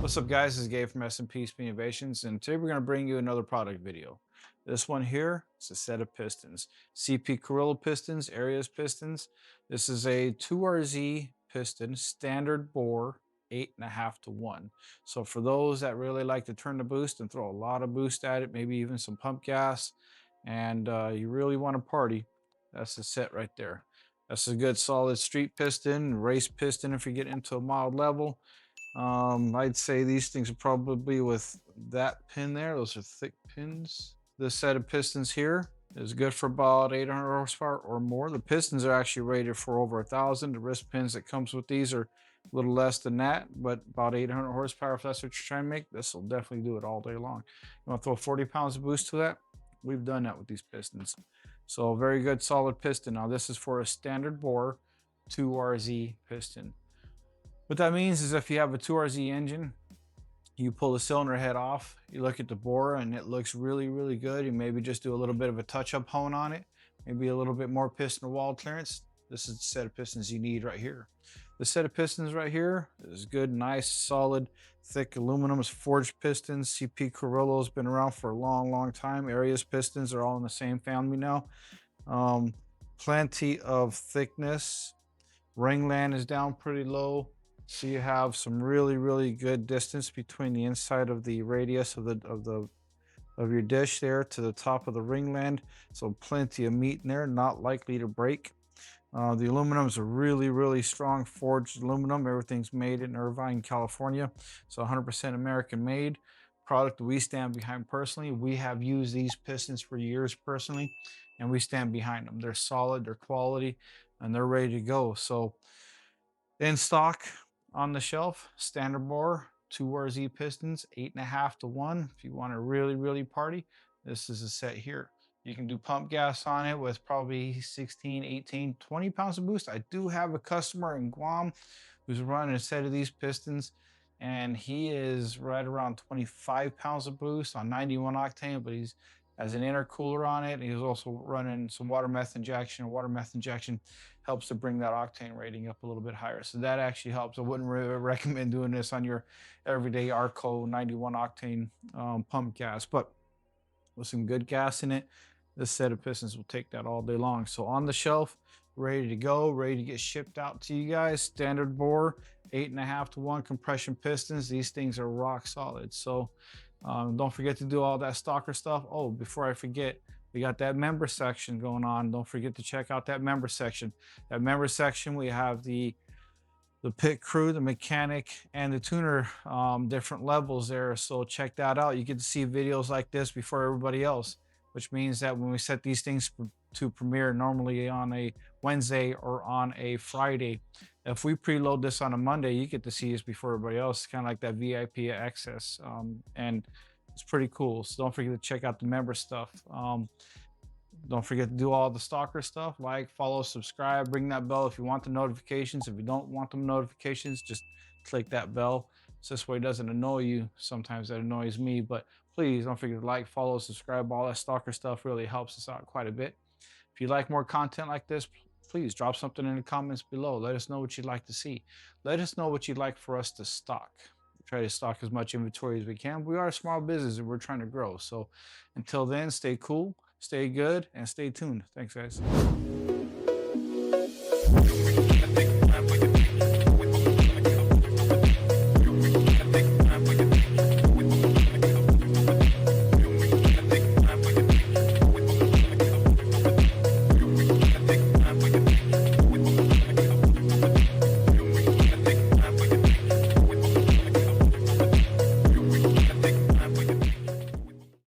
What's up guys, this is Gabe from CP Innovations, and today we're going to bring you another product video. This one here is a set of pistons. CP Carrillo pistons, Areas pistons. This is a 2RZ piston, standard bore, 8.5 to 1. So for those that really like to turn the boost and throw a lot of boost at it, maybe even some pump gas, and you really want to party, that's the set right there. That's a good solid street piston, race piston if you get into a mild level. I'd say these things are probably with that pin there. Those are thick pins. This set of pistons here is good for about 800 horsepower or more. The pistons are actually rated for over 1,000. The wrist pins that comes with these are a little less than that, but about 800 horsepower if that's what you're trying to make. This will definitely do it all day long. You want to throw 40 pounds of boost to that? We've done that with these pistons. So very good solid piston. Now this is for a standard bore 2RZ piston. What that means is if you have a 2RZ engine, you pull the cylinder head off, you look at the bore and it looks really, really good. You maybe just do a little bit of a touch-up hone on it, maybe a little bit more piston wall clearance. This is the set of pistons you need right here. The set of pistons right here is good, nice, solid, thick aluminum forged pistons. CP Carrillo has been around for a long, long time. Areas pistons are all in the same family now. Plenty of thickness. Ringland is down pretty low. So you have some really, really good distance between the inside of the radius of your dish there to the top of the ringland. So plenty of meat in there, not likely to break. The aluminum is a really, really strong forged aluminum. Everything's made in Irvine, California. So 100% American made. Product we stand behind personally. We have used these pistons for years personally, and we stand behind them. They're solid, they're quality, and they're ready to go. So in stock, on the shelf, standard bore, 2RZ pistons, 8.5 to 1. If you want to really, really party, this is a set here. You can do pump gas on it with probably 16, 18, 20 pounds of boost. I do have a customer in Guam who's running a set of these pistons, and he is right around 25 pounds of boost on 91 octane, but he's has an intercooler on it. He's also running some water meth injection. Water meth injection helps to bring that octane rating up a little bit higher. So that actually helps. I wouldn't really recommend doing this on your everyday Arco 91 octane pump gas, but with some good gas in it, this set of pistons will take that all day long. So on the shelf, ready to go, ready to get shipped out to you guys. Standard bore, 8.5 to 1 compression pistons. These things are rock solid. So don't forget to do all that Stalker stuff. Oh, before I forget, we got that member section going on. Don't forget to check out that member section. That member section, we have the pit crew, the mechanic, and the tuner, different levels there. So check that out. You get to see videos like this before everybody else, which means that when we set these things to premiere normally on a Wednesday or on a Friday, if we preload this on a Monday, you get to see us before everybody else. It's kind of like that VIP access, and it's pretty cool. So don't forget to check out the member stuff. Don't forget to do all the Stalker stuff, like, follow, subscribe, ring that bell if you want the notifications. If you don't want the notifications, just click that bell. So this way it doesn't annoy you. Sometimes that annoys me, but please don't forget to like, follow, subscribe. All that Stalker stuff really helps us out quite a bit. If you like more content like this, please drop something in the comments below. Let us know what you'd like to see. Let us know what you'd like for us to stock. We try to stock as much inventory as we can. We are a small business and we're trying to grow. So until then, stay cool, stay good, and stay tuned. Thanks, guys.